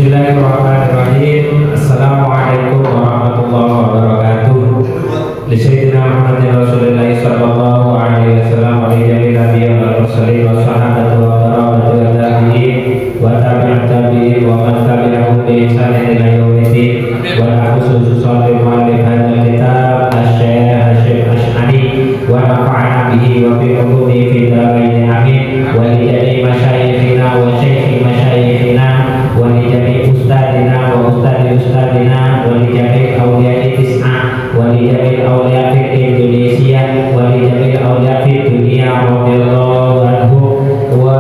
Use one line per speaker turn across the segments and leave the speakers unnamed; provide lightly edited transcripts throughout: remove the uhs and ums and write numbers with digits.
Bismillahirrahmanirrahim. Assalamualaikum warahmatullahi wabarakatuh. Li sayyidina Muhammadin Rasulillah sallallahu alaihi wasallam wa li jami'il anbiya'i wal mursalin wa sahabati wa qarabati wa tabi'in wa tabi'ut tabi'in wa man tabi'ahum bi ihsanin ila yaumiddin. Wa khususun salih muallif hadzal kitab Asy-Syaikh Hasyim Asy'ari wa nafa'ana bihi wa bi ulumi fid dharain amin. Wa li jami'i masyayikhina wa syaikhi masyayikhina wa li jami'i ustadina wa ustadi ustadina wa li jami'i awliya'i tis'ah wa li jami'i awliya fi Indonesia wa li jami'i awliya fi dunia radhiyallahu anhu wa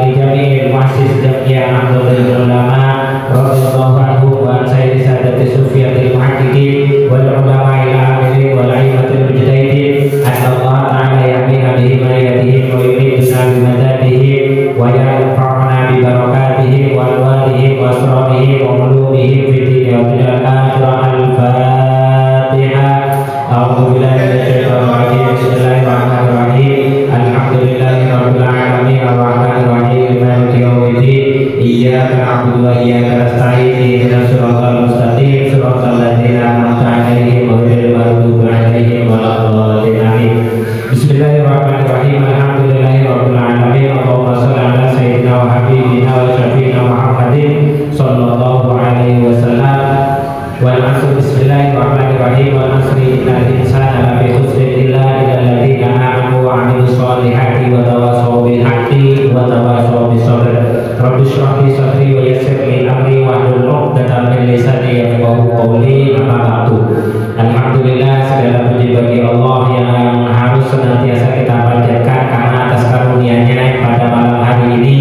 li jami'i muassis jami'a ahadul ulama radhiyallahu anhu wa sayyidi sadati sufiyatil muhaqqiqin wal ulama'il amilin wal a'immatil mujtahidin Allah ta'ala ya'mina bihi ma yadihim wa yuriduna bi madadihim wa yanfa'una bi barakatihim wa alwadihim wa asrarihim wa ulumihim fi dunya wa fil akhirah. Al-Fatihah. A'udzu billahi minasyaitonir rajim. Bismillahirrahmanirrahim. Alhamdulillahirabbil alamin arrahmanir rahim maliki yaumiddin. Iyyaka na'budu wa iyyaka nasta'in. Ihdinas siratal mustaqim siratal ladzina an'amta 'alaihim ghairil maghdubi 'alaihim waladdallin. Amin. Bismillahirrahmanirrahim. Alhamdulillahirabbil alamin. Allahumma shalli ala sayyidina wa habibina wa syafiina Muhammadin sallallahu alaihi wasallam. Wal 'asr. Bismillahirrahmanirrahim. Wal 'asri innal insana lafi khusrin illa illalladzina amanu wa 'amilus shalihati wa tawassaw bil haqqi wa tawassaw bis sabr. Rabbi shrah li sadri wa yassir li amri wa hlul 'uqdatam min lisani yafqahu qawli. Amma ba'du. Alhamdulillah, segala puji bagi Allah yang harus senantiasa kita panjatkan karena atas karunia-Nya pada malam hari ini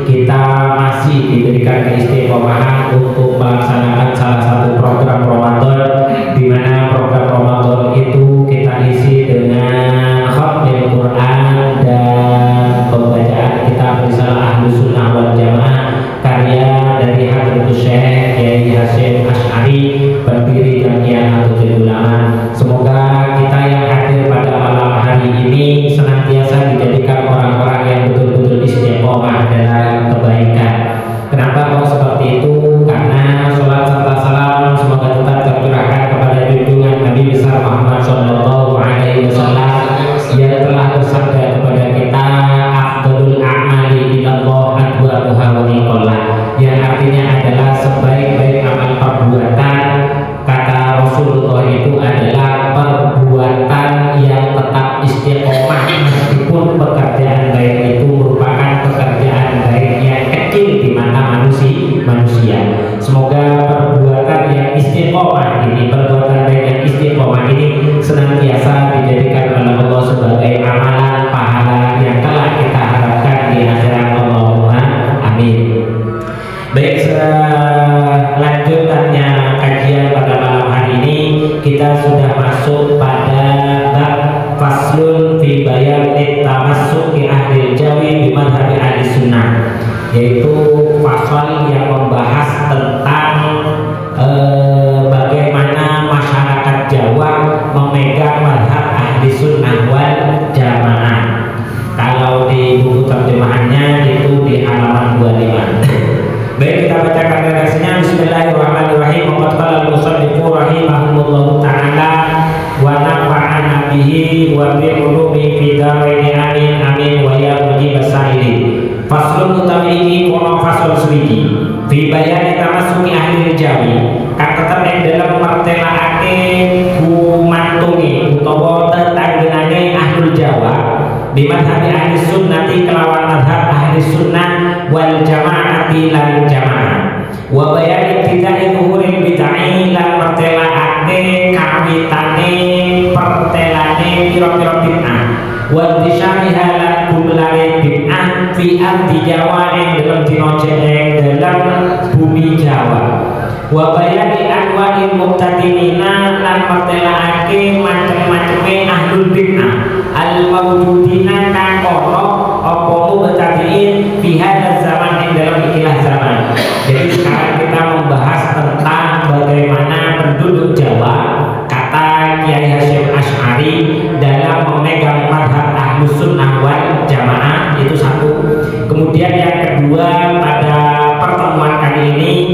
kita masih diberikan keistiqomahan untuk melaksanakan salah satu program Ramadan, di mana program Ramadan itu kita isi dengan khatmil Quran dan pembacaan kitab Risalah Ahlus Sunnah wal Jamaah karya dari Hadratus Syekh Kiai Hasyim Asy'ari, pendiri Jami'ah Nahdlatul Ulama. Semoga kita yang hadir pada malam hari ini senantiasa dijadikan orang-orang yang betul-betul istiqomah dalam kebaikan. Kenapa kok seperti itu? Karena sholat serta salam semoga tetap tercurahkan kepada junjungan Nabi besar Muhammad sallallahu alaihi wasallam yang telah bersabda kepada kita, afdhalul a'mali ilallah adwamuha wa niqallah, yang artinya adalah sebaik-baik amal perbuatan kata Rasulullah itu adalah perbuatan yang tetap istiqomah meskipun pekerjaan baik itu merupakan pekerjaan baik yang kecil di mata manusia. Semoga perbuatan yang istiqomah ini, perbuatan baik yang istiqomah ini senantiasa dijadikan oleh Allah sebagai amalan pahala yang telah kita harapkan di akhirat. Allahumma amin. Baik, selanjutnya kajian pada malam hari ini kita sudah masuk pada bab faslun fi bayan tamassuki ahli jawi bi madhhabi ahli sunnah, yaitu pasal yang membahas tentang bagaimana masyarakat Jawa memegang madhab ahli sunnah wal jamaah. Kalau di buku terjemahannya itu di halaman 25. Baik, kita bacakan redaksinya. Bismillahirrahmanirrahim. Wa qala al-musannifu rahimahullahu ta'ala wa nafa'ana bihi wa bi ulumi fi dharain amin amin wa ya mujib as-sa'ilin. Faslun utawi iki kono fasal suwiji fi bayani tamassuki ahli jawi kang tetep ing dalam martelake gumantungi utawa tetanggenane ahli Jawa di madhab ahli sunnati kelawan madhab ahli sunnah wal jamaati lan jamaah wa bayani tidai zuhuril bid'ah lan martelake kawitane pertelane pira-pira bid'ah wa disyariha lan gumlare bid'ah fi ardi Jawa ing dalam dina dalam bumi Jawa wa bayani anwa'il muqtadimina lan martelake macam-macame ahlul bid'ah al mawjudina kang ono apa muqtadiin fi hadzal zaman ing dalam ikilah zaman. Jadi sekarang kita membahas tentang bagaimana penduduk Jawa kata Kiai Hasyim Asy'ari dalam memegang madhab Ahlus Sunnah wal Jamaah, itu satu. Kemudian yang kedua, pada pertemuan kali ini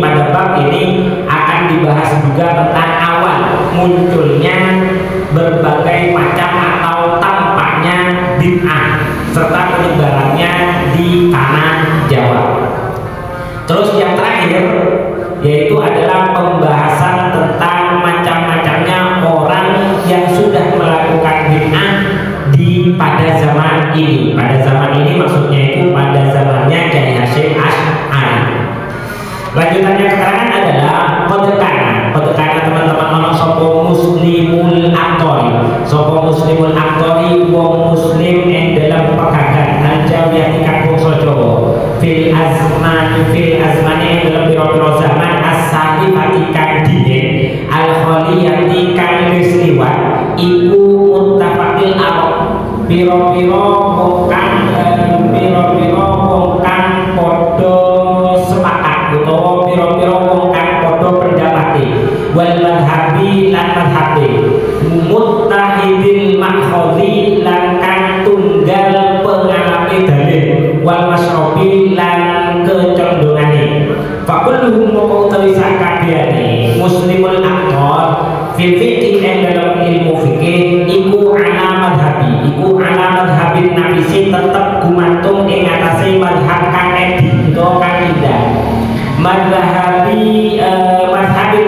munculnya berbagai macam atau tampaknya bid'ah serta penyebarannya di tanah Jawa. Terus yang terakhir yaitu adalah pembahasan tentang macam-macamnya orang yang sudah melakukan bid'ah pada zaman ini. Pada zaman ini maksudnya itu pada zamannya Kiai Hasyim Asy'ari. Lanjutannya keterangan adalah kodekana teman-teman ono sopo muslimul aktori, sopo muslimul aktori wong muslim yang dalam pekagan al-jawiyati kampung sojo fil azmani yang dalam biro-biro zaman as-salifati kang dine al-kholiyati kang lisliwat iku muttafaqil arab piro-piro wong kang podo sepakat utawa piro-piro wong kang podo pendapati wal madhabi lan madhabi muttahidil makhadhi lan kang tunggal pengalape dalil wal masrobi lan kecondongane fakulluhum moko utawi sakabehane muslimul aktor fil fiqh dalam ilmu fikih iku ala madhabi nafisi tetap gumantung ing atase madhab kang edi utawa kang indah madhabil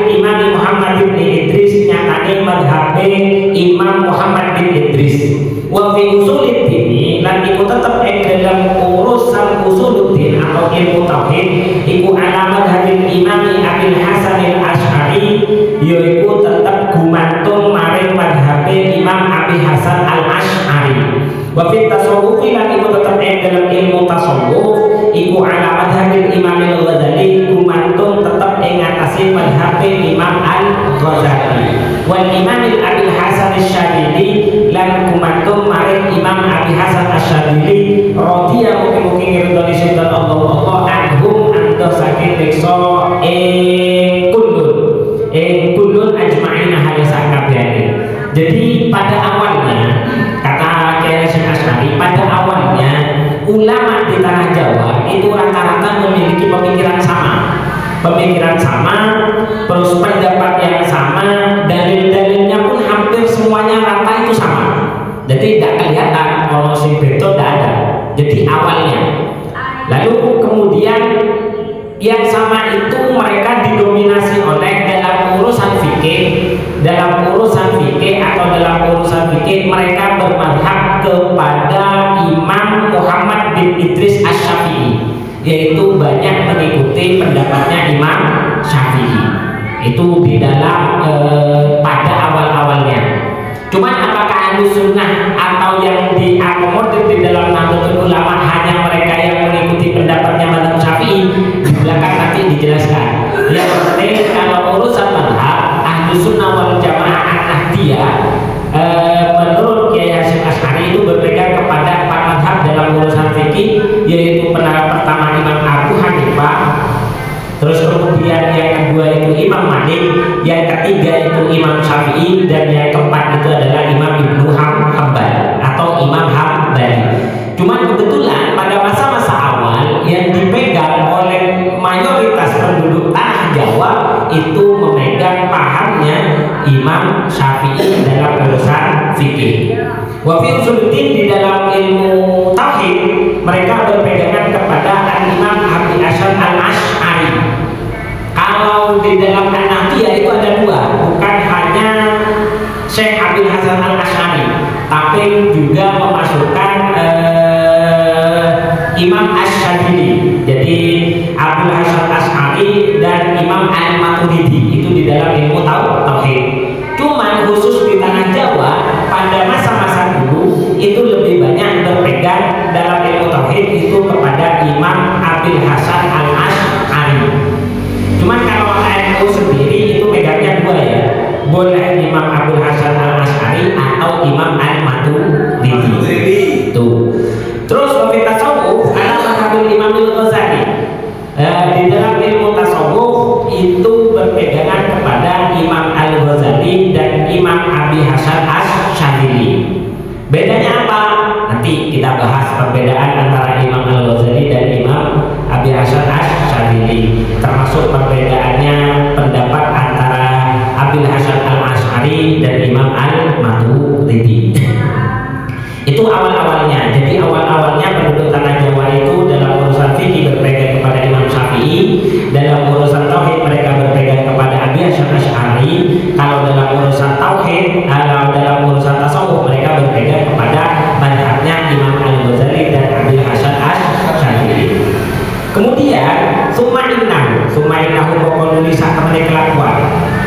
Imam Muhammad bin Idris nyatane madhabe Imam Muhammad bin Idris wa fi usuluddin lan iku tetep ing dalam urusan usuluddin atau ilmu tauhid iku ala madhabil Imam Abil Hasan al-Asy'ari yaiku tetep gumantung maring madhabe Imam Abi Hasan al-Asy'ari wa fi tasawuf lan iku tetep ing dalam ilmu tasawuf iku ala madhabil Imam al-Ghazali gumantung tetep ing atase madhabe Imam al-Ghazali wal Imam Abil Hasan asy-Syadzili lan gumantung maring Imam Abi Hasan asy-Syadzili radhiyallahu mugi-mugi ngridoni sinten Allah anhum antos saking reksa kullun ajma'ina halis sakabehane. Jadi pada awalnya kata Kiai Hasyim Asy'ari, pada awalnya ulama di tanah Jawa itu rata-rata memiliki pemikiran sama, terus pendapat yang sama, dalil-dalilnya pun hampir semuanya rata itu sama. Jadi tidak kelihatan kalau sing beda tidak ada. Jadi awalnya, lalu kemudian yang sama itu mereka didominasi oleh dalam urusan fikih mereka bermadhab kepada Imam Muhammad bin Idris Asy-Syafi'i, yaitu banyak mengikuti pendapatnya Imam Syafi'i itu di dalam pada awal-awalnya. Cuman apakah Ahlus Sunnah atau yang diakomodir di dalam Nahdlatul Ulama hanya mereka yang mengikuti pendapatnya Mazhab Syafi'i, di belakang nanti dijelaskan. Yang penting kalau urusan mazhab Ahlus Sunnah wal Jamaah An-Nahdliyah menurut Kiai Hasyim Asy'ari itu berpegang kepada 4 mazhab dalam urusan fikih, yaitu pendapat pertama Imam Abu Hanifah, terus kemudian yang kedua itu Imam Malik, yang ketiga itu Imam Syafi'i, dan yang keempat itu adalah Imam Ibnu Hanbal atau Imam Hambali. Cuman kebetulan pada masa-masa awal yang dipegang oleh mayoritas penduduk tanah Jawa itu memegang pahamnya Imam Syafi'i dalam urusan fikih. Wa fi usuluddin, di dalam ilmu tauhid mereka berpegangan kepada Imam Abi Hasan al-Asy'ari. Kalau di dalam An-Nahdliyah itu ada 2, bukan hanya Syekh Abil Hasan al-Asy'ari, tapi juga memasukkan Imam Asy-Syadzili. Jadi Abdul Hasan Asy'ari dan Imam Al-Maturidi itu di dalam ilmu tauhid. Cuman khusus di tanah Jawa pada masa-masa dulu itu lebih banyak berpegang dalam ilmu tauhid itu kepada Imam Abil Hasan al-Asy'ari. Cuman kalau NU sendiri itu pegangnya 2 ya, boleh Imam Abil Hasan al-Asy'ari atau Imam Al-Maturidi. Tuh. Terus wafit tasawuf ada mazhabul Imam al-Ghazali. Di dalam ilmu tasawuf itu berpegangan kepada Imam al-Ghazali dan Imam Abi Hasan Asy-Syadzili. Bedanya apa? Nanti kita bahas perbedaan antara Imam al-Ghazali dan Imam Abi Hasan Asy-Syadzili, termasuk perbedaannya pendapat antara Abil Hasan al-Asy'ari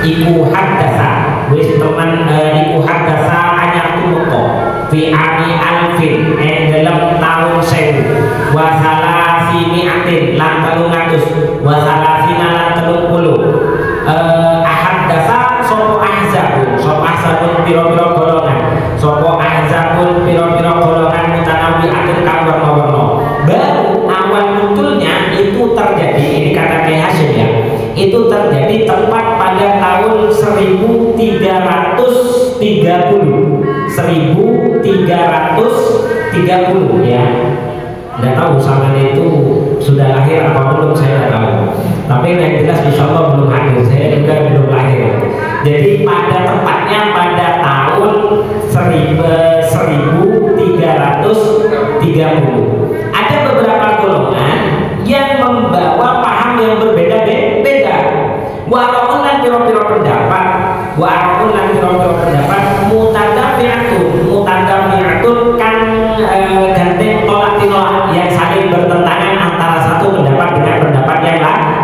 iku hadatsa wis teman iku hadatsa anyar tumeka fi ami alfin dalam tahun 1000 wa salasini atin lan 300 wa salasina lan 30 ahadatsa sapa ahzabun pira-pira golongan sapa ahzabun pira-pira golongan mutanawi'atun kang warna-warna. Baru awal munculnya itu terjadi, ini kata Kiai Hasyim ya, itu terjadi tepat pada tahun 1330 ya. Nggak tahu samanya itu sudah lahir apa belum, saya nggak tahu, tapi yang jelas insya Allah belum hadir, saya juga belum lahir. Jadi pada tepatnya pada tahun 1330 ada beberapa golongan yang membawa paham yang berbeda-beda. Walaupun lan pira-pira pendapat, mutadafi'atun kan ganteng tolak tinolak yang saling bertentangan antara satu pendapat dengan pendapat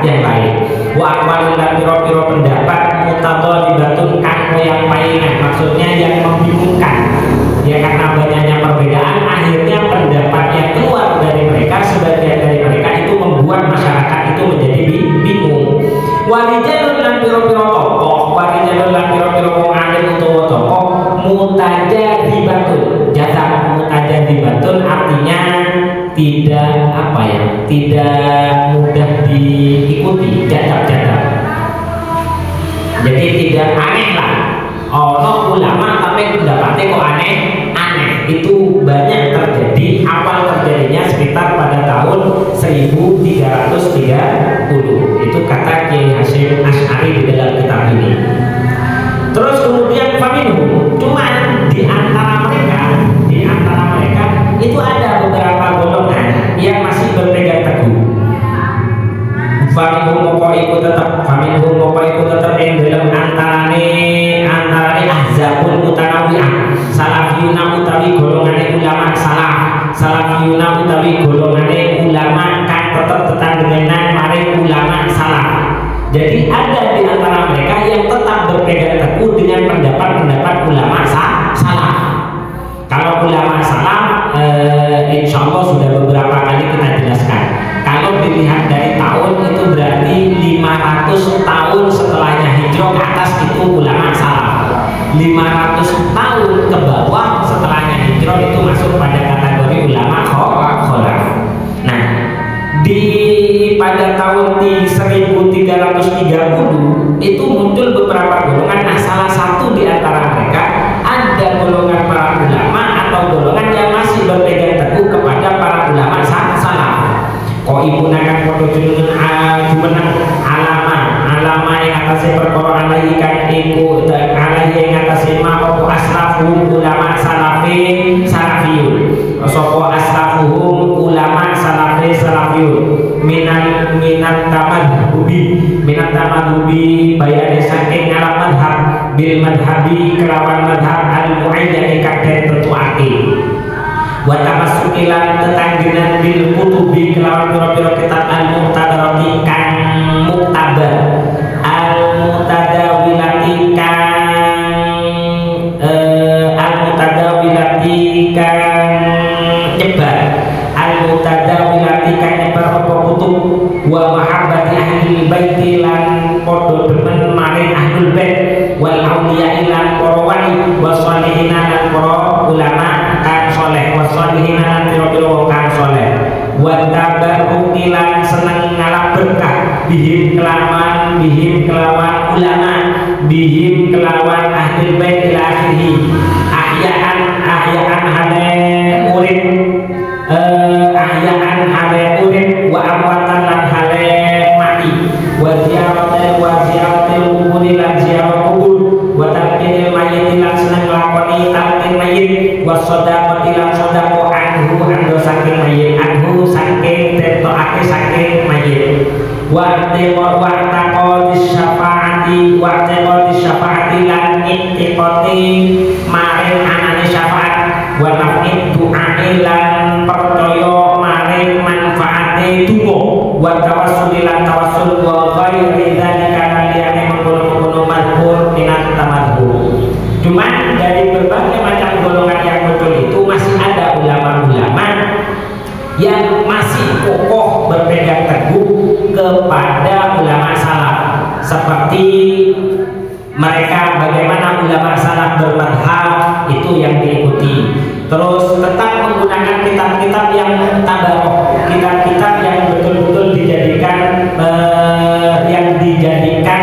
yang lain. Wa aqwalun lan pira-pira pendapat mutadalibatun kan yang paingan, maksudnya yang membingungkan. Ya karena banyaknya perbedaan, akhirnya pendapat yang keluar dari mereka, sebagian dari mereka itu membuat masyarakat itu menjadi bingung. Warijalun lan pira-pira tokoh, warijalun lan pira-pira wong alim utawa tokoh mutajadibatun. Jasa mutajadibatun artinya tidak tidak mudah diikuti, jadab. Jadi tidak aneh lah. Ono ulama tapi pendapatnya kok aneh. Itu banyak terjadi, awal terjadinya sekitar pada tahun 1330. Itu kata Kiai Hasyim Asy'ari di dalam kitab ini. Terus kemudian faminhum, cuman di antara mereka itu ada beberapa golongan yang masih berpegang teguh. Faminhum moko iku tetep ing dalam antarane ahzabun mutanawi'ah, salafiyuna utawi golongane ulama salafiyuna utawi golongane ulama kang tetep tetanggenan maring ulama salaf. Jadi ada di antara mereka yang tetap berpegang teguh dengan pendapat ulama salaf. Kalau ulama salaf insya Allah sudah beberapa kali kita jelaskan. Kalau dilihat dari tahun itu berarti 500 tahun setelahnya hijrah ke atas itu ulama salaf. 500 tahun ke bawah setelahnya hijrah itu masuk pada kategori ulama kholaf. Nah, pada tahun 1330 itu muncul beberapa golongan. Nah, salah satu di antara mereka ada golongan para ulama atau golongan yang masih berpegang teguh kepada para ulama salaf. Kok ibu nakan foto jumeneng alama yang atasnya perkara alaihi kan iku alaihi yang atasnya ma'opo aslafuhum ulama salafiyun sopo aslafuhum ulama salafiyun minat tamadhubi bayane saking ngalam madhab bil madhabi kelawan madhab al-mu'ayyad kakek tertuaki wa tamassukilan tetanggenan bil kutubi kelawan pira-pira kitab al-muqtadarati kang muktabar al-mutadawilati nyebar apa kutub wa mahabbati ahli baiti lan padha demen maring ahlul bait wal auliya lan para wali wasalihin lan para ulama kang saleh wasalihin lan pira-pira kang saleh wa tabarruki lan seneng ngalap berkah bihim kelawan ulama bihim kelawan ahlul bait ila akhirih ahyaan hale urip wa amwatan lan hale mati wa ziyaratil kuburi lan ziarah kubur wa talqinil mayyit lan seneng lakoni talqin mayyit wa shadaqati lan shadaqo anhu saking mayyit saking tetokake saking mayyit wa taqodis syafaati lan intiqati maring anane syafaat wa nafid du'ani lan percaya maring manfaate donga wa tawassul lan tawassul wa ghairi dzalika lan liyane mengkono-mengkono pada ulama salaf, seperti mereka bagaimana ulama salaf bermadhab itu yang diikuti. Terus tetap menggunakan kitab-kitab yang tabarok, kitab-kitab yang betul-betul dijadikan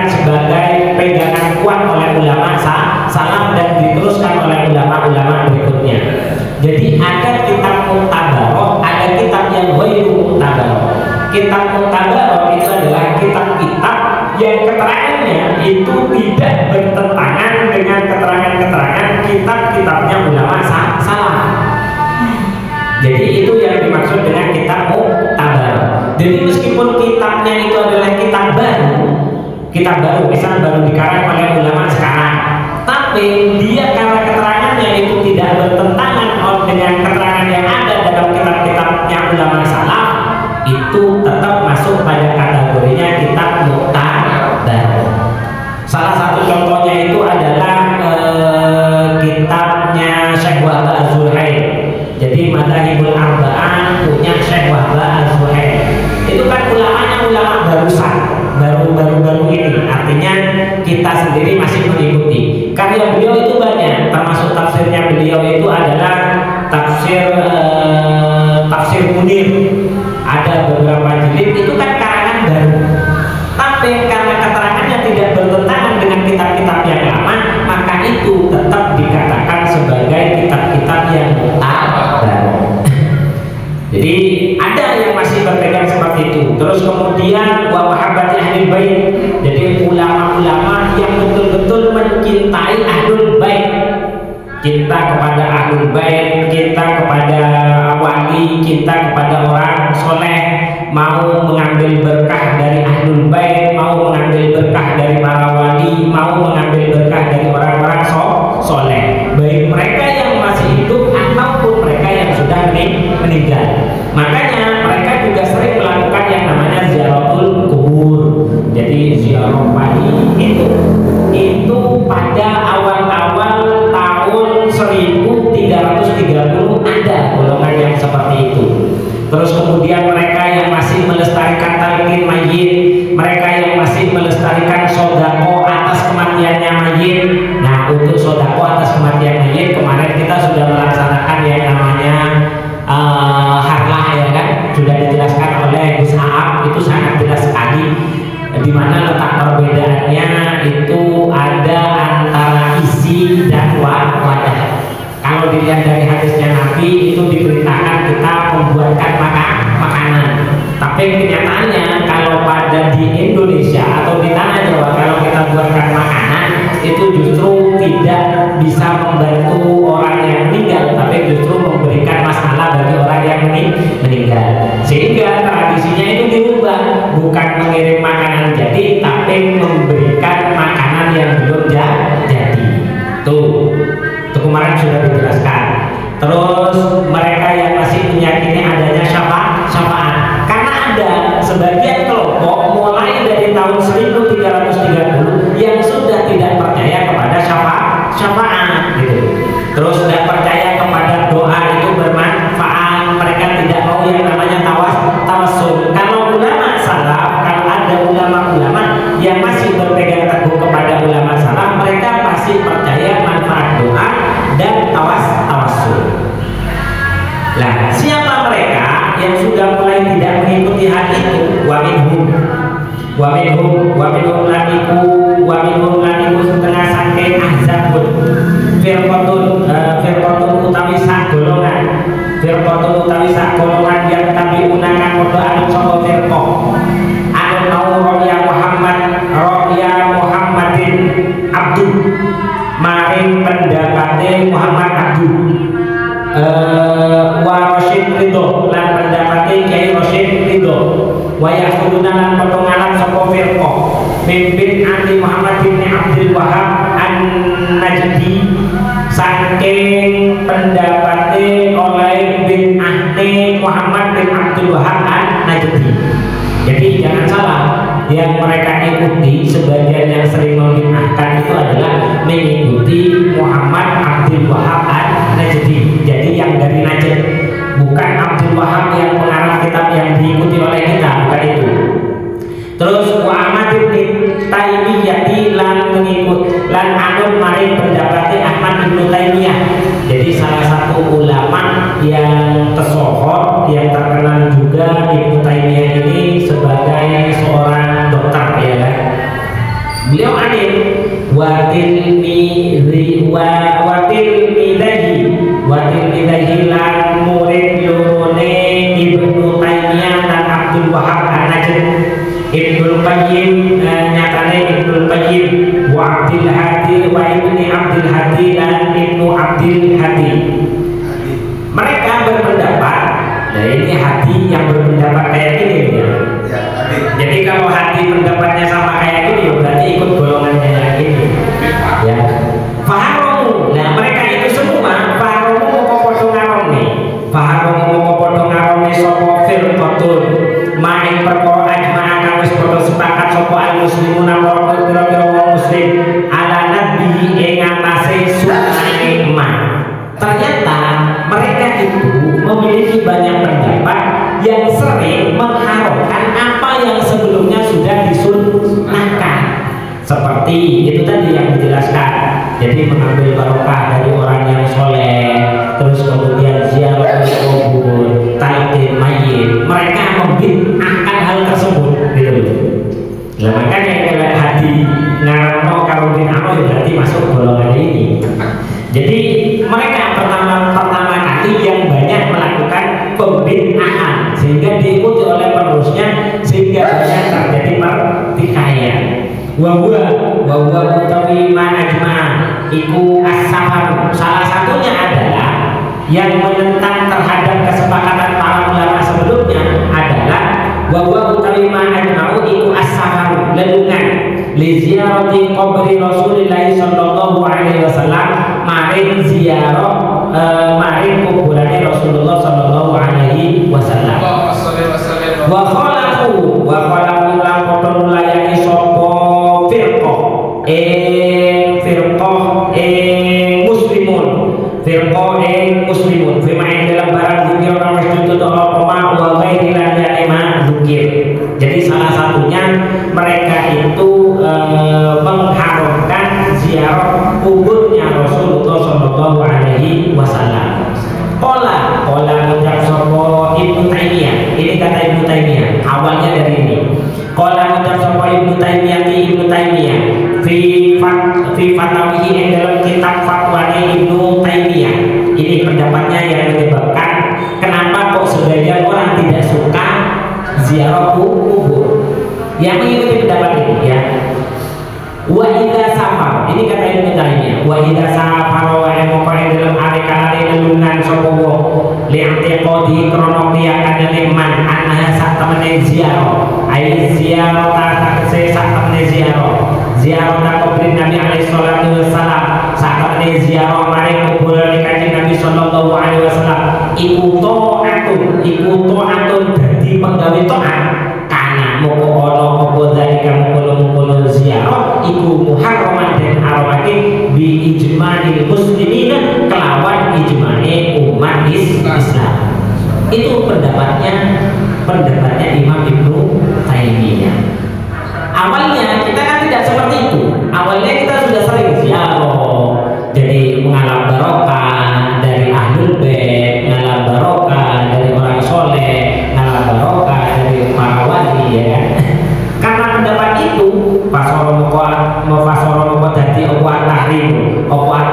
sebagai pegangan kuat oleh ulama salaf dan diteruskan oleh ulama-ulama berikutnya. Jadi ada kitab muktabarok, ada kitab yang ghairu muktabarok. Kitab muktabarok itu adalah kitab-kitab yang keterangannya itu tidak bertentangan dengan keterangan-keterangan kitab-kitabnya ulama salaf. Jadi itu yang dimaksud dengan kitab muktabarok. Jadi meskipun kitabnya itu adalah kitab baru, misalnya baru dikarang oleh ulama sekarang, tapi dia karena keterangannya itu tidak bertentangan dengan keterangan yang ada dalam kitab-kitabnya ulama salaf, itu tetap masuk pada kategorinya kitab muktabarok. Salah satu contohnya itu adalah kitabnya Syekh Wahab Az-Zuhair. Jadi Madzhabul Arba'ah punya Syekh Wahab Az-Zuhair. Itu kan ulamanya ulama baru ini, artinya kita sendiri masih mengikuti. Karya beliau itu banyak, termasuk tafsirnya beliau itu adalah tafsir Munir. Ada beberapa jilid, itu kan karangan baru. Tapi karena keterangannya tidak bertentangan dengan kitab-kitab yang lama, maka itu tetap dikatakan sebagai kitab-kitab yang muktabarok. Jadi ada yang masih berpegang seperti itu. Terus kemudian wa mahabbati ahlul bait. Jadi ulama-ulama yang betul-betul mencintai ahlul bait. Cinta kepada ahlul bait, cinta kepada wali, cinta kepada orang soleh, mau mengambil berkah dari ahlul bait, mau mengambil berkah dari para wali, mau mengambil berkah dari orang-orang soleh, baik mereka yang masih hidup ataupun mereka yang sudah meninggal. Makanya mereka juga sering melakukan yang namanya ziaratul kubur. Jadi ziarah wali itu pada awal-awal tahun 1330 ada golongan yang seperti itu. Terus kemudian mereka yang masih melestarikan talqin mayit, mereka yang masih melestarikan sodako atas kematiannya mayit. Nah, untuk sodako atas kematian mayit kemarin kita sudah melaksanakan yang namanya harlah, ya kan, sudah dijelaskan oleh Gus Aab. Itu sangat jelas sekali di mana letak perbedaannya itu ada antara isi dan wadah. Kalau dilihat dari hadisnya Nabi itu diperintahkan kita membuatkan makanan. Tapi kenyataannya kalau pada di Indonesia atau di tanah Jawa, kalau kita buatkan makanan itu justru tidak bisa membantu orang yang meninggal, tapi justru memberikan masalah bagi orang yang meninggal. Sehingga tradisinya itu dirubah, bukan mengirim makanan jadi, tapi memberikan makanan yang belum jadi. Tuh. Itu kemarin sudah dijelaskan. Terus mereka yang masih meyakini adanya syafaat, karena ada sebagian kelompok mulai dari tahun 1330 yang sudah tidak percaya kepada syafaat gitu. Terus tidak percaya kepada doa itu bermanfaat. Mereka tidak mau yang namanya tawassul. Kalau ulama salaf, kalau ada ulama-ulama yang masih berpegang teguh kepada ulama salaf, mereka masih percaya manfaat doa dan tawassul. Nah, siapa mereka yang sudah mulai tidak mengikuti hal itu? Wa minhum laniku setengah saking ahzabun firqatun utawi sak golongan yang tabi unakan padha anu sapa firqah anu tau roya Muhammadin Abdul maring pendapate Muhammad Abdul wa Rasyid Ridho lan pendapate Kiai Rasyid Ridho wa yakhuduna lan petungalan sapa firqah mimpin Ali Muhammad bin Abdul Wahab An-Najdi saking pendapate oleh bin Ahli Muhammad bin Abdul Wahab An-Najdi. Jadi jangan salah, yang mereka ikuti sebagian yang sering membid'ahkan itu adalah mengikuti Muhammad Abdul Wahab An-Najdi. Jadi yang dari Najd, bukan Abdul Wahab yang pengarang kitab yang diikuti oleh kita, bukan itu. Ibnul Qayyim nyatane Ibnul Qayyim wa Abdul Hadi wa Ibni Abdul Hadi dan Ibnu Abdul Hadi. Mereka berpendapat, nah ini Hadi yang berpendapat kayak gini ya. Jadi kalau Hadi pendapatnya sama kayak gini, berarti ikut golongannya yang ini. Ya. Faharomu, nah mereka itu semua faharomu mau potong ngarom nih. Faharomu mau potong ngarom nih sopo firqatun main perkara ajma'an kang wis padha sepakat sapa al muslimun apa pira-pira wong muslim ala nabi ing atase sunnahe ma. Ternyata mereka itu memiliki banyak pendapat yang sering mengharamkan apa yang sebelumnya sudah disunnahkan. Seperti itu tadi yang dijelaskan. Jadi mengambil barokah dari orang yang soleh, terus kemudian ziarah kubur, talqin mayit. Mereka membid'ahkan hal tersebut, gitu loh. Nah, makanya kalau Hadi ngarano kalau bid'ah berarti masuk golongan ini. Jadi mereka pertama kali yang banyak melakukan pembid'ahan sehingga diikuti oleh penerusnya sehingga banyak terjadi pertikaian. Wa utawi ma ajma iku as-safar. Salah satunya adalah yang menentang terhadap kesepakatan para ulama sebelumnya adalah wa utawi ma ajma iku as-safar, lelungan li ziyarati qabri Rasulillah sallallahu alaihi wasallam, maring ziarah maring kuburane Rasulullah sallallahu alaihi wasallam. Wa khalahu lan padha nulayani sapa firqah muslimun fima ing dalam barang zikir kang wis ditutur apa wa ghairi lan lima zikir. Jadi salah satunya mereka itu mengharamkan ziarah kuburnya Rasulullah sallallahu alaihi wasallam. Qala ngucap sapa Ibnu Taimiyah. Ini kata Ibnu Taimiyah, awalnya dari ini. Qala ngucap sapa Ibnu Taimiyah fi fatawihi yang dalam kitab fatwane Ibnu Taimiyah. Ini pendapatnya yang menyebabkan kenapa kok sebagian orang tidak suka ziarah kubur. Yang mengikuti pendapat ini ya. Wa idza safar, ini kata Ibnu Taimiyah, wa idza safar wa emokai dalam arekane lelungan sapa wong li'tiqadi krono keyakinan iman anha sak temene ziarah ai ziarah tak sak temene ziarah kubur Nabi alaihi salatu wassalam, sak temene ziarah maring kubur Kanjeng Nabi sallallahu alaihi wasallam iku taatun dadi penggawe taat kana moko ana apa dalika mukul ziarah iku muharraman dan haramake bi ijma'il muslimin kelawan ijma'e umat Islam. Itu pendapatnya Imam Ibnu Taimiyah. Awalnya kita kan tidak seperti itu. Awalnya kita sudah sering ziarah, jadi mengalami barokah dari ahlul bait, mengalami barokah dari orang soleh, mengalami barokah dari para wali, ya kan? Karena pendapat itu fasoro moko dadi apa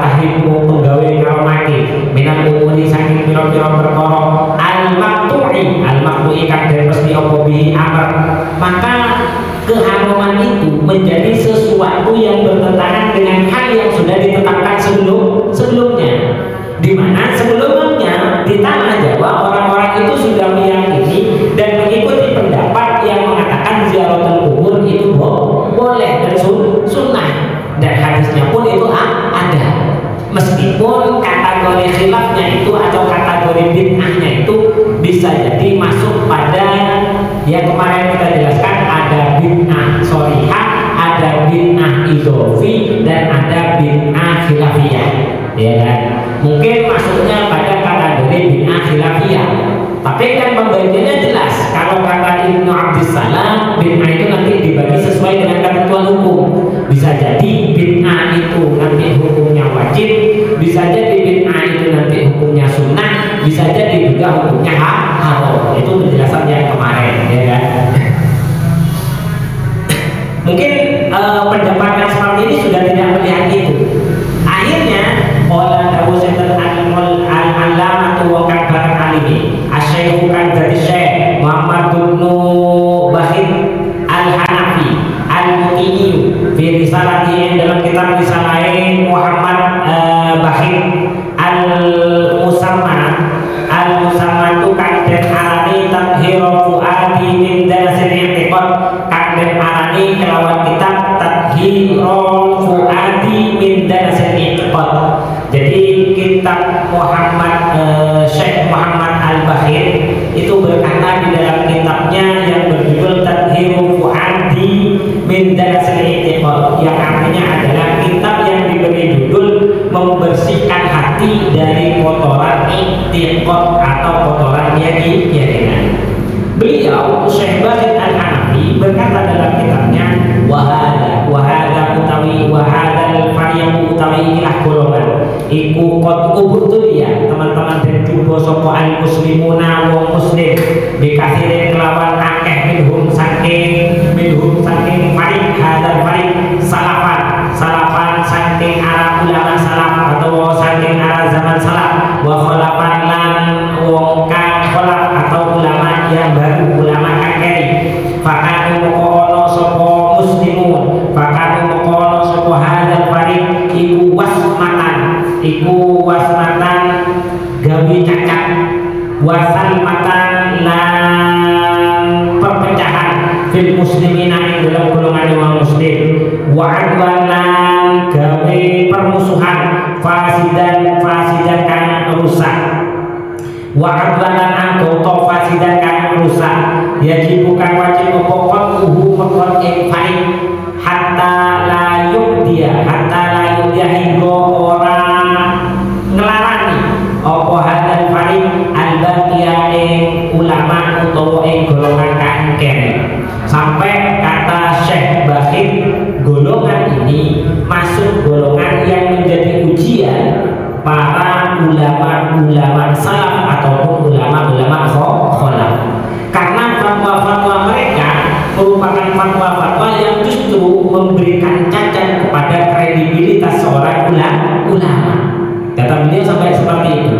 tahrim penggawe ngaramake minal umuri saking pira-pira perkara al-maqtu'i kang den mesti apa bi amr. Maka keharaman itu menjadi sesuatu yang bertentangan dengan hal yang sudah ditetapkan sebelumnya, di mana sebelumnya di tanah Jawa orang-orang itu sudah meyakini dan mengikuti pendapat yang mengatakan ziaratul kubur itu boleh dan sunnah, dan hadisnya pun itu ada. Meskipun kategori khilafnya itu atau kategori bid'ahnya itu bisa jadi masuk pada yang kemarin kita jelaskan, ada bid'ah sharihah, ada bid'ah idhofi, dan ada bid'ah khilafiyah, ya kan? Mungkin masuknya pada kategori bid'ah khilafiyah, tapi kan pembagiannya jelas. Kalau kata Ibnu Abdissalam, bid'ah itu nanti dibagi sesuai dengan ketentuan hukum. Bisa jadi bid'ah itu nanti hukumnya wajib, bisa jadi bid'ah itu nanti hukumnya sunnah, bisa jadi juga hukumnya haram. Itu penjelasan yang kemarin, ya kan? Mungkin pendapat yang seperti ini sudah tidak melihat itu. Akhirnya qala Abu Sa'id al-Allamah wa kabar alimi asy-syaikh kan dari Syekh Muhammad bin Bahid al-Hanafi risalati yang dalam kitab risalah Muhammad Bakhir al-musamma itu kakden arani tadhiru fuadi min darasil i'tiqad, kakden arani kelawan kitab tadhiru fuadi min darasil i'tiqad. Jadi kitab Syekh Muhammad Al-Bakhir itu berkata di dalam kitabnya yang berjudul Tadhiru Fuadi min Darasil I'tiqad, yang artinya adalah kitab yang diberi judul membersihkan hati dari kotoran i'tiqad atau kotoran keyakinan. Beliau Syekh Bakhir Al-Hanafi berkata dalam kitabnya wahada utawi wahadal fariyaku utawi ilah golongan iku qad ubutul ya teman-teman dan coba sapa al muslimuna wong muslim bikasirin kelawan akeh minhum saking farid hadal farid salafan saking arah ulama salaf atau saking arah zaman salaf wa khalafan lan wong kang khalaf atau ulama yang baru ulama kakeri fakanu moko sapa muslimun fakanu moko sapa hadal farid iku wasmatan gawe cacat wasalmatan lan perpecahan fil muslimina ing dalam golongan wong muslim wa adwalan gawe permusuhan fasidan kan rusak wa adwalan anggota fasidan kan rusak yajib bukan wajib pokok mekon ing faid hatta la yudya hingga ora ngelarani apa hadal farid al-baqiyah ulama utawa golongan kangken. Sampai kata Syekh Bakhir golongan ini masuk golongan yang menjadi ujian para ulama salaf ataupun ulama khalaf, karena fatwa-fatwa mereka merupakan fatwa-fatwa yang justru memberikan cacat kepada kredibilitas seorang ulama. Kata beliau sampai seperti itu,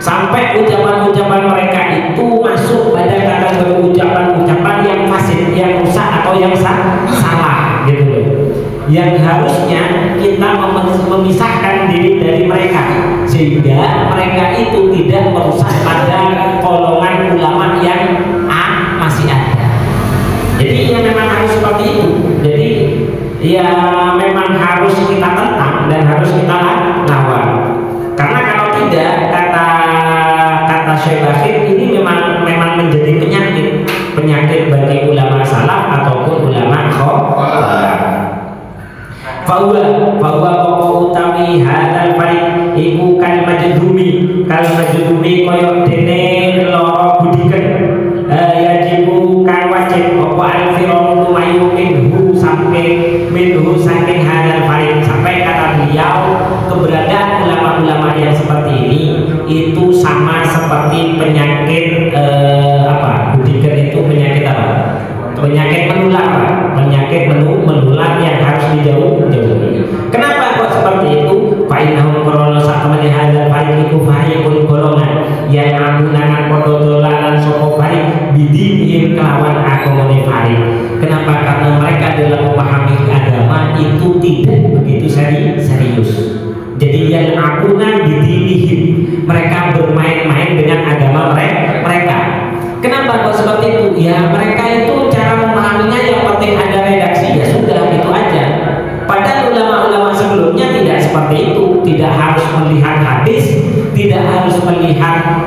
sampai ucapan-ucapan mereka itu masuk pada kategori ucapan-ucapan yang fasid, yang rusak atau yang salah gitu loh, yang harusnya kita memisahkan diri dari mereka sehingga mereka itu tidak merusak pada golongan ulama yang masih ada. Jadi ya memang harus seperti itu. Jadi ya memang harus kita tentang dan harus kita lawan. Karena kalau tidak, kata Syekh Bakhir, ini memang menjadi penyakit bagi ulama salaf ataupun ulama khalaf. Bahwa pokok utami hadal farid iku kal majdumi koyok dene loro budiken yajibu kan wajib apa al-firaqu lumayu minhu saking hadal farid. Sampai kata beliau keberadaan ulama-ulama yang seperti ini itu sama seperti penyakit budiken itu penyakit apa? Penyakit menular yang harus dijauhi. Kenapa kok seperti itu? Fa'inahum korona sakamani hadal farid iku fahikun golongan yang amunangan pododolanan soko farid bidinihim kelawan akomoni farid. Kenapa? Karena mereka dalam memahami agama itu tidak begitu serius. Jadi yang amunan bidinihim, mereka bermain-main dengan agama mereka. Kenapa kok seperti itu? Ya mereka itu cara memahaminya yang penting ada redaksi, ya sudah itu aja. Padahal ulama-ulama sebelumnya tidak seperti itu, tidak harus melihat hadis, tidak harus melihat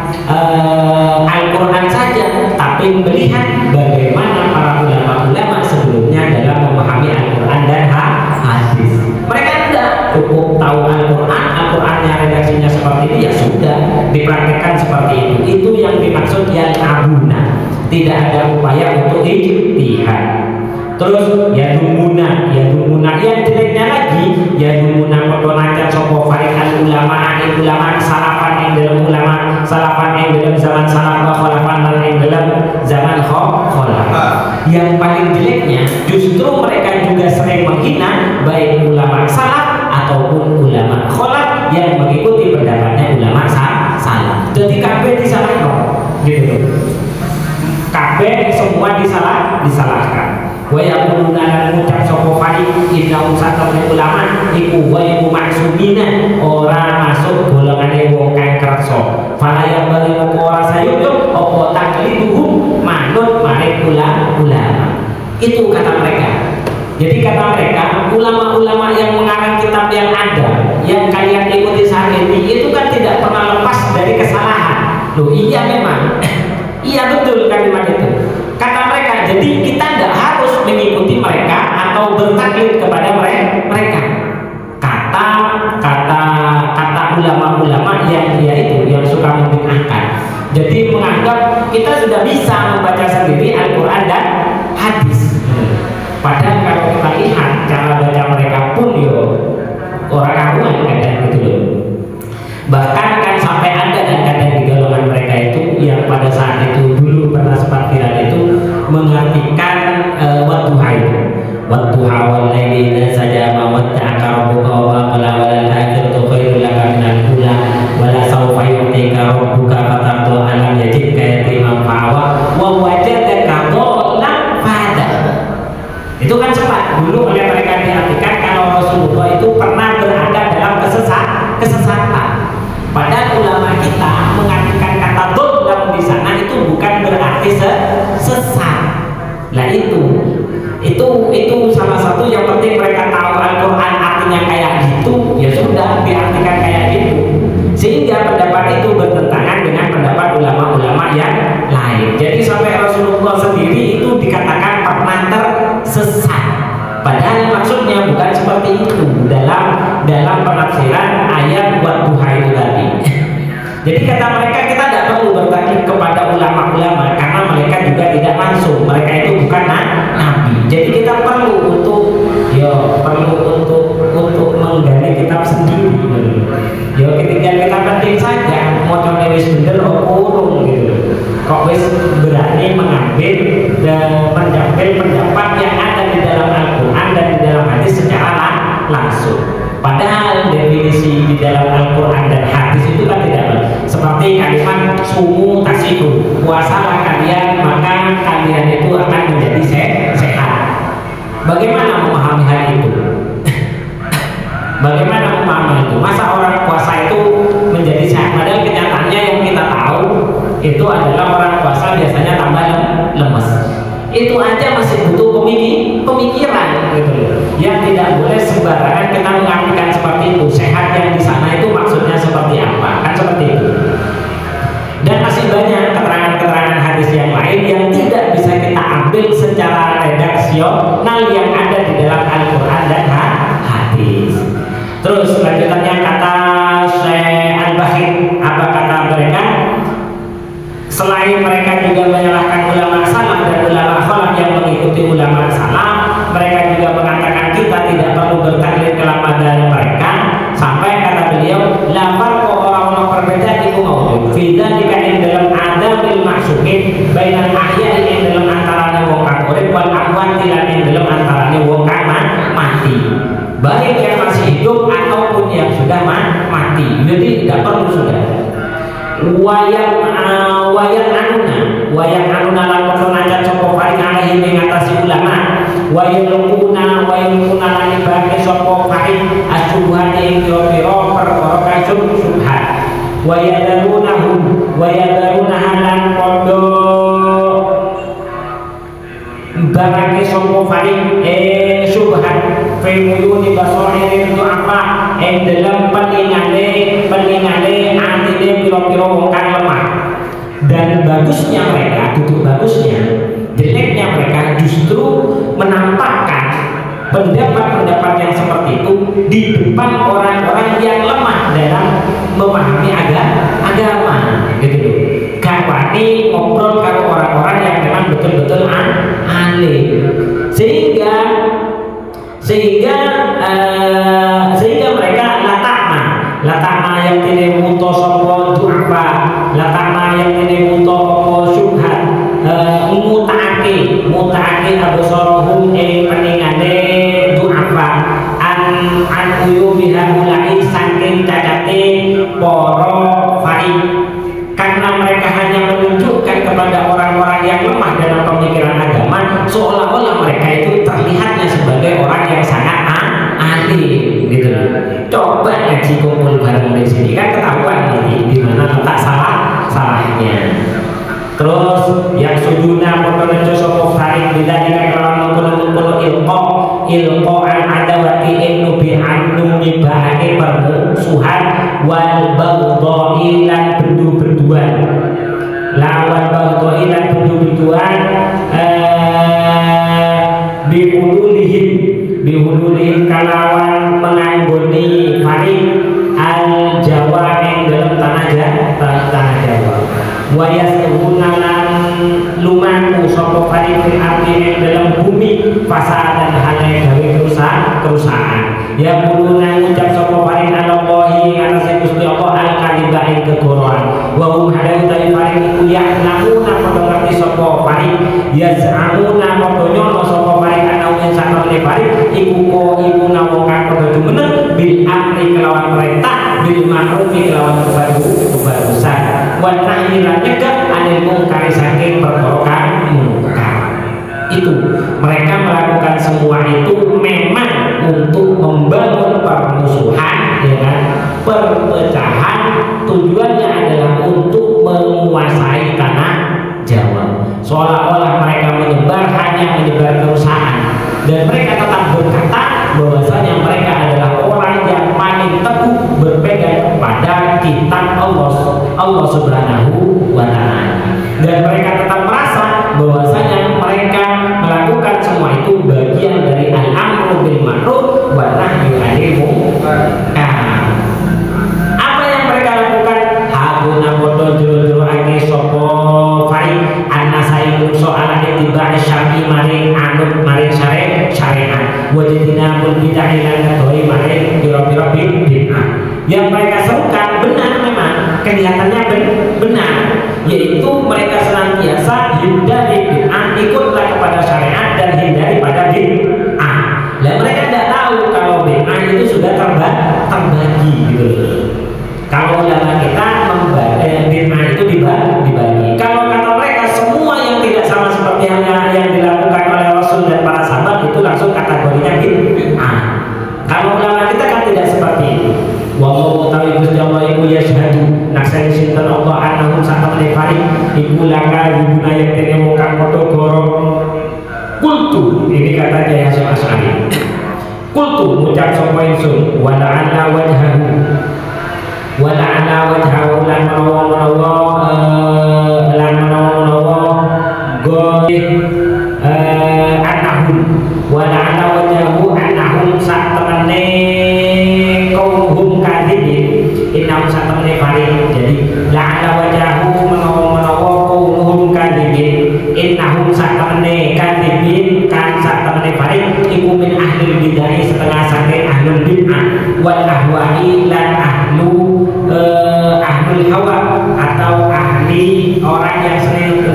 Al-Quran saja, tapi melihat bagaimana para ulama-ulama sebelumnya dalam memahami Al-Quran dan hadis. Mereka tidak cukup tahu Al-Qurannya redaksinya seperti ini, ya sudah dipraktekkan seperti itu. Itu yang dimaksud yang abuna, tidak ada upaya untuk ijtihad. Terus ya dumuna yang jeleknya lagi ya dumuna kotonakan sopo farid ulama salafan yang dalam ulama salafan yang dalam zaman salaf khalafan yang dalam zaman khalaf. Yang paling jeleknya justru mereka juga sering menghina baik ulama salaf ataupun ulama khalaf yang mengikuti pendapatnya ulama salaf. Jadi kabeh disalahkan gitu. Kabeh semua disalahkan. Wa yaquluna lan ucap sapa farid inna iku wa iku maksudina ora masuk golongane wong kang kersa. Fala yang bali moko ora sayup apa takliduhum manut maring ulama. Itu kata mereka. Jadi kata mereka, ulama-ulama yang mengarang kitab yang ada, yang kalian ikuti saat ini, itu kan tidak pernah lepas dari kesalahan. Loh iya memang, iya betul kalimat itu. Kata mereka, jadi kita tidak harus mengikuti mereka atau bertaklid kepada mereka. Kata ulama-ulama yang yaitu yang suka membid'ahkan. Jadi menganggap kita sudah bisa membaca sendiri Al-Quran dan hadis. Padahal kalau kita lihat cara baca mereka pun orang karuan kadang gitu loh. Bahkan kan sampai ada dan kadang di golongan mereka itu yang pada saat itu dulu pernah sempat viral itu mengartikan wadduha itu. Wadduha wal laili idza saja ma wadda'aka rabbuka wa ma qala wal akhiratu khairul laka minal ula wala sawfa yu'tika rabbuka fatarda alam yajidka yatiman fa'awa wa wajadaka dhallan fahada. Itu kan sempat dulu oleh mereka diartikan kalau Rasulullah itu pernah berada dalam kesesatan. Padahal ulama kita mengartikan kata dhallan di sana itu bukan berarti sesat. Lah itu salah satu yang penting mereka tahu Al-Quran artinya kayak gitu, ya sudah diartikan kayak gitu. Sehingga pendapat itu bertentangan dengan pendapat ulama-ulama yang lain. Jadi sampai Rasulullah sendiri itu dikatakan pernah tersesat. Padahal maksudnya bukan seperti itu dalam penafsiran ayat wadduha itu tadi. Jadi kata mereka kita tidak perlu bertaklid kepada ulama-ulama karena mereka juga tidak langsung, mereka itu bukan nabi. Jadi kita perlu untuk menggali kitab sendiri. Ketika kita penting saja mau coba wis bener kurung gitu. Kok wis berani mengambil dan mengambil pendapat yang ada di dalam Al-Quran dan di dalam hadis secara langsung. Padahal definisi di dalam Al-Quran dan hadis itu kan tidak seperti kalimat sumu tasiku, puasalah kalian maka kalian itu akan menjadi sehat. Bagaimana memahami hal itu? Bagaimana memahami itu? Masa orang puasa itu menjadi sehat? Padahal kenyataannya yang kita tahu itu adalah orang puasa biasanya tambah lemes. Itu aja masih butuh pemikiran gitu. Yang tidak boleh sembarangan kita mengartikan seperti itu. Sehat yang di sana itu maksudnya seperti apa? Kan seperti itu. Dan masih banyak keterangan-keterangan hadis yang lain yang tidak bisa kita ambil secara redaksional yang ada di dalam Al-Quran dan hadis. Terus lanjutannya kata Syekh Al-Bahid, apa kata mereka? Selain mereka juga menyalahkan ulama salaf dan ulama khalaf yang mengikuti ulama salaf, mereka juga mengatakan kita tidak perlu bertaklid kelama dari mereka. Sampai kata beliau, la farqa orang-orang perbedaan itu maujud. Fi dzalika in dalam adamil maksudin bainal ahya'i in dalam antarane wong kang urip wal amwat lan in dalam antarane wong kang mati. Baik yang masih hidup ataupun yang sudah mati. Jadi tidak perlu sudah. Wayang anuna lan penaca sapa faring alaihi mengatasi ulama wayuluna lan ibake sapa faring asyubhane ing pira-pira perkara kang subhat wayadharuna lan podo barake sapa faring subhat femuyuni basoire apa ing dalam peningale atine pira-pira wong kang lemah. Dan bagusnya mereka, tutup bagusnya, jeleknya mereka justru menampakkan pendapat-pendapat yang seperti itu di depan orang-orang yang lemah dalam memahami agama, gitu loh. Gak wani ngobrol kalau orang-orang yang memang betul-betul alim, sehingga mereka latakna yang tidak muto sopo du'afa, latakna yang tidak muto opo syubhat, muta'ake abusorohum peningane du'afa an uyubiha mulai saking cacate poro farid, karena mereka hanya menunjukkan kepada orang-orang yang lemah dalam pemikiran agama seolah-olah mereka itu terlihatnya sebagai orang yang sangat alim. pulang dari sini kan ketahuan di mana letak salahnya. Terus yang sujuna potongan sapa farid bila dikatakan mengkono ilqa al adawati inu bi anu mibahake permusuhan wal baghdha'i lan bedu-beduan lawan baghdha'i lan bedu-beduan bihululihim kalawan menganggoni farid al jawa yang dalam tanah Jawa wa yasrunalan lumaku sapa farid fil ardi yang dalam bumi fasad dan halai gawe kerusakan ya kuluna ngucap sapa farid Allahi atas Gusti Allah al kaliba ing kegoroan wa hum hadau ta farid iku ya'lamuna padha ngerti sapa farid yaz'amuna padha nyono sapa farid ana yen sakmene farid iku nawongan padha jumeneng bil amri kelawan perintah bil ma'ruf kelawan kebagusan wa nahyi lan nyegah anil mungkar saking perkara mungkar. Itu mereka melakukan semua itu memang untuk membangun permusuhan, ya kan? Perpecahan, tujuannya adalah untuk menguasai tanah Jawa. Seolah-olah mereka hanya menyebar kerusakan, dan mereka tetap berkata bahwasanya mereka adalah orang yang paling teguh berpegang pada kitab Allah Subhanahu wa Ta'ala, dan mereka tetap merasa bahwasanya mereka melakukan semua itu bagian dari al-amru bil ma'ruf wa nahyi 'anil munkar. Apa yang mereka lakukan? Hakuna bodo juru-juru ake sapa fai annasai soal ittiba' syar'i maring anut maring syariat wajidina pun bid'ah lan kadoi maring pira-pira bid'ah. Yang mereka serukan benar, memang kelihatannya benar, yaitu mereka senantiasa hindari bid'ah, ikutlah kepada syariat dan hindari pada bid'ah. Lah mereka tidak tahu kalau bid'ah itu sudah terbagi gitu. Kalau ulama kita bid'ah itu dibagi. Kalau kata mereka semua yang tidak sama seperti yang dilakukan oleh Rasul dan para sahabat itu langsung kategorinya bid'ah. Kalau ulama kita kan tidak seperti itu. Wallahu ta'ala Gusti Allah iku yashhadu naksani sinten Allah annahum satamene farid iku laka guna yang tene kang padha goro. Kultu, ini kata Jaya Hasyim Asy'ari. Kultu ngucap sapa ingsun wa la'alla wajhahu lan menawa goih annahum wa la'alla wajhahu annahum satamene innahum satamene farid. Jadi la'alla wajahu menawa kaunuhum kadibin innahum satamene kadibin kan satamene farid iku min ahlul bid'ah setengah saking ahlul bid'ah wal ahwa'i lan ahlul hawa atau ahli orang yang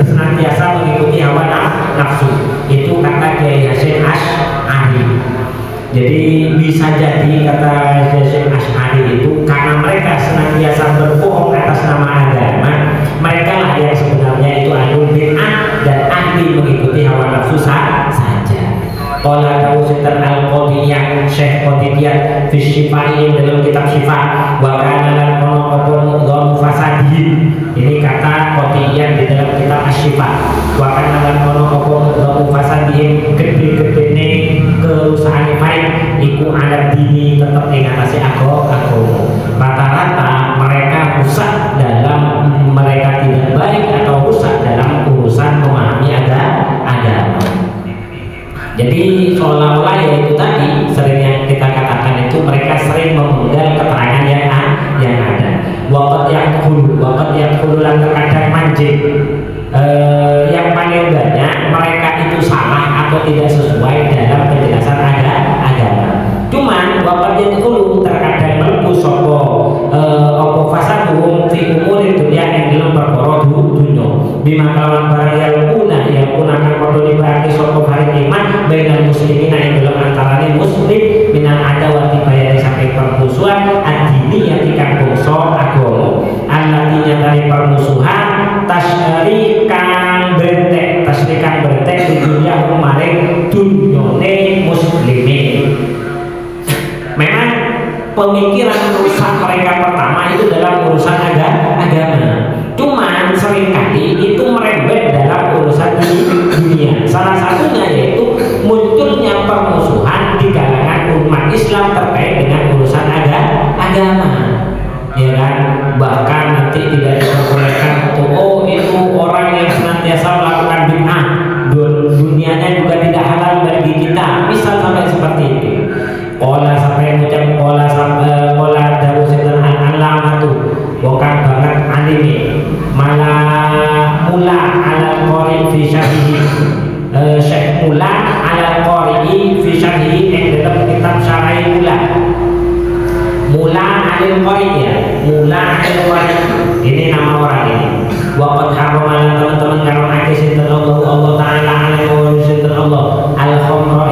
senantiasa mengikuti hawa nafsu. Itu kata Kiai Hasyim Asy'ari. Jadi bisa jadi kata Hasyim Asy'ari itu karena mereka senantiasa berbohong atas nama agama, mereka lah yang sebenarnya itu ahlul bid'ah dan ahli mengikuti hawa nafsu saja. Qala Tausitan al-Qadiyah Syekh Qadiyah fi Syifai dalam kitab Syifa wa kana lan ono apa mudham fasadin. Ini kata Qadiyah di dalam kitab Asy-Syifa. Wa kana lan ono apa mudham fasadin gede-gedene kerusakan baik iku alat dini tetap ing atase agama. Rata-rata mereka rusak dalam mereka tidak baik atau rusak dalam urusan memahami agama. Jadi seolah-olah ya itu tadi sering yang kita katakan itu mereka sering memenggal keterangan yang ada. Waqat yang lan terkadang mancing. Yang paling banyak mereka itu salah atau tidak sesuai dalam penjelasan agama. Cuman waqat yang terkadang mlebu sapa apa fasadhum fi umuri dunya yang dalam perkara dunya bima kalawan barang yang gunakan padha dibahagi sapa barang iman bainal muslimin yang dalam antarane muslim minal adawati bayani saking permusuhan ad-dini yang dikang bangsa agama allati nyatane permusuhan tasrikan bertek di dunia maring dunyane muslimin. Memang pemikiran rusak mereka pertama seperti itu. Qala sampai ngucap qala dawu sinten al-alamatu wong kang banget alime mula ala qori fi syarhi Syekh Mula ala qori fi syarhi ing dalam kitab syarah Mula alil qori ya, Mula alil qori ini nama orang ini. Waqad harrama teman-teman ngaramake sinten Allah taala alaihi sinten Allah al-khamra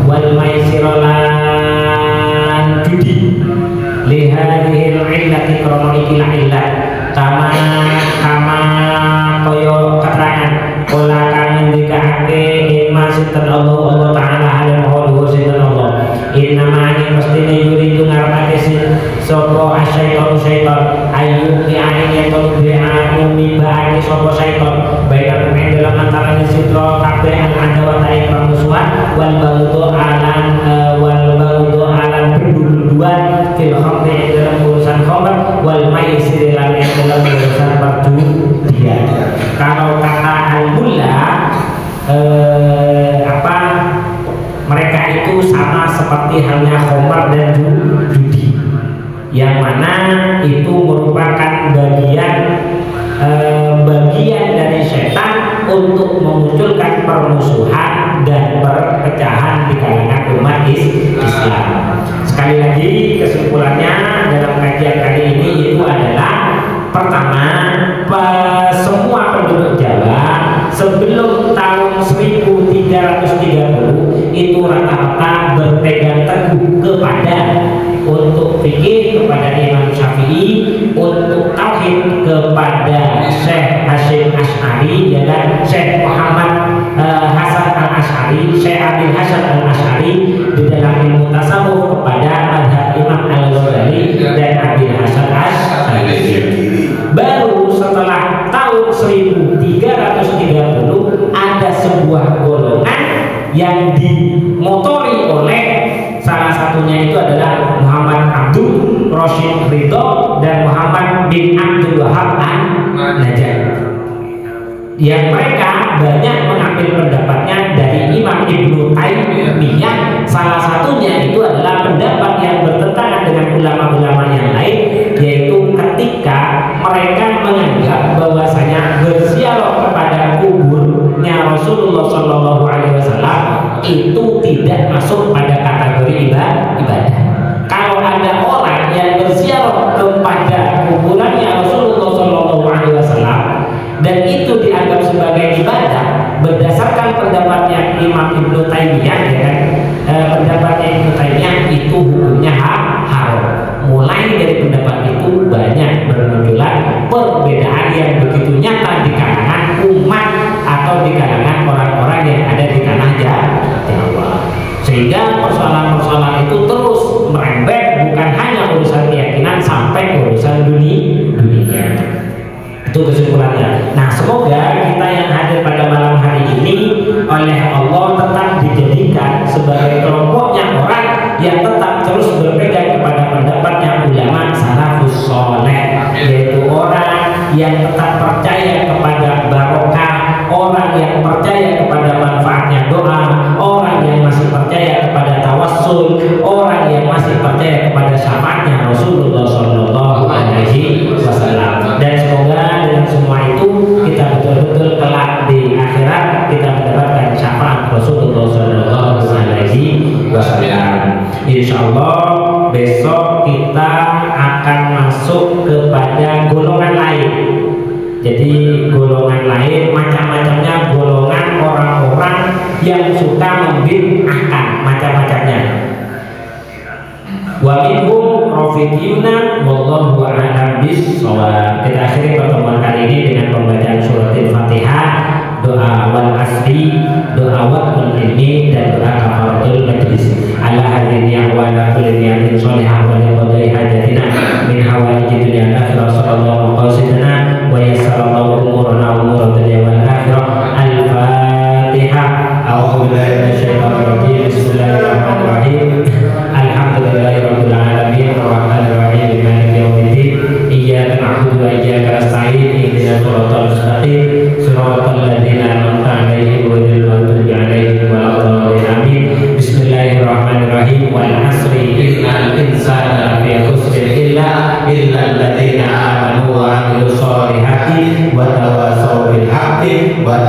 wal maisira lan judi li hadhihi al-illati karena ikilah illah kama koyo keterangan kula kang ngendikake iman sinten Allah taala alaihi sinten Allah inna ma'ani mestine yuridu ngaramake sapa syaitan ayu ki ane to be'anu mibani sapa syaitan baik ing dalam antara sitra kabeh al-adawa ta permusuhan wal baldu alan perduduan fil khamri dalam urusan khamr wal maisir lan dalam urusan perjudian. Kalau kata al-mulla mereka itu sama seperti halnya khamr dan judi, yang mana itu merupakan bagian dari setan untuk memunculkan permusuhan dan perpecahan di kalangan umat Islam. Sekali lagi kesimpulannya dalam kajian kali ini itu adalah pertama, semua penduduk Jawa sebelum tahun 1330 itu rata-rata berpegang teguh kepada untuk fikih kepada Imam Syafi'i, untuk tauhid kepada Syekh Hasyim Asy'ari dan Syekh Muhammad Hasan Al-Asy'ari, Syekh Abdul Hasan Al-Asy'ari di dalam ilmu tasawuf kepada mazhab Imam Al-Ghazali dan Abdul Hasan Asy'ari. Baru setelah tahun 1330 ada sebuah golongan yang dimotori oleh salah satunya itu adalah Muhammad Abdul Rashid Ridho dan Muhammad bin Abdul Wahab An-Najjar, yang mereka banyak mengambil pendapatnya dari Imam Ibnu Taimiyah. Salah satunya itu adalah pendapat yang bertentangan dengan ulama-ulama yang lain, yaitu ketika mereka menganggap bahwasanya berziarah kepada kuburnya Rasulullah SAW itu tidak masuk pada kategori ibadah. Kalau ada orang yang berziarah kepada kuburannya Rasulullah SAW dan itu dianggap sebagai ibadah berdasarkan pendapatnya Imam Ibnu Taimiyah, ya kan? Pendapatnya Ibnu Taimiyah itu hukumnya haram. Mulai dari pendapat itu banyak bermunculan perbedaan yang begitu nyata di kalangan umat atau di kalangan orang-orang yang ada di tanah Jawa, sehingga persoalan-persoalan itu terus merembet, bukan hanya urusan keyakinan sampai urusan dunia. Itu kesimpulannya. Nah, semoga kita yang hadir pada malam hari ini oleh Allah tetap dijadikan sebagai kelompoknya orang yang tetap terus berpegang kepada pendapatnya ulama salafus saleh, yaitu orang yang tetap percaya kepada barokah, orang yang percaya kepada manfaatnya doa, orang yang masih percaya kepada tawassul, orang yang masih percaya kepada syafaatnya Rasulullah Shallallahu Alaihi Wasallam. Dan semoga dengan semua itu kita betul-betul kelak di akhirat kita mendapatkan syafaat Rasulullah Shallallahu Alaihi Wasallam. Insyaallah besok kita akan masuk kepada golongan lain. Jadi golongan lain macam-macamnya, golongan orang-orang yang suka membid'ahkan macam-macamnya. Wa minhum rafiquna wallahu a'lam bis-shawab. Kita akhiri pertemuan kali ini dengan pembacaan surat Al-Fatihah, doa awal asri, doa waqtul ilmi, dan doa kafaratul majlis. Ala hadhihi wa ala kulli niyatin shalihah wa li qadai hajatina min hawaiji dunya akhirah sallallahu qasidana wa yassarallahu umurana umur dunya wal akhirah. Al-Fatihah. A'udzu billahi minasyaitonir rajim. Bismillahirrahmanirrahim. Alhamdulillahirabbil alamin arrahmanir rahim maliki yaumiddin. Iyyaka na'budu wa iyyaka nasta'in. Ihdinas siratal mustaqim siratal ladzina an'amta 'alaihim ghairil maghdubi 'alaihim waladdallin. Amin. Bismillahirrahmanirrahim. Wal 'asri innal insana lafi khusrin illa alladziina aamanu wa 'amilus shalihati wa tawassaw bil haqqi wa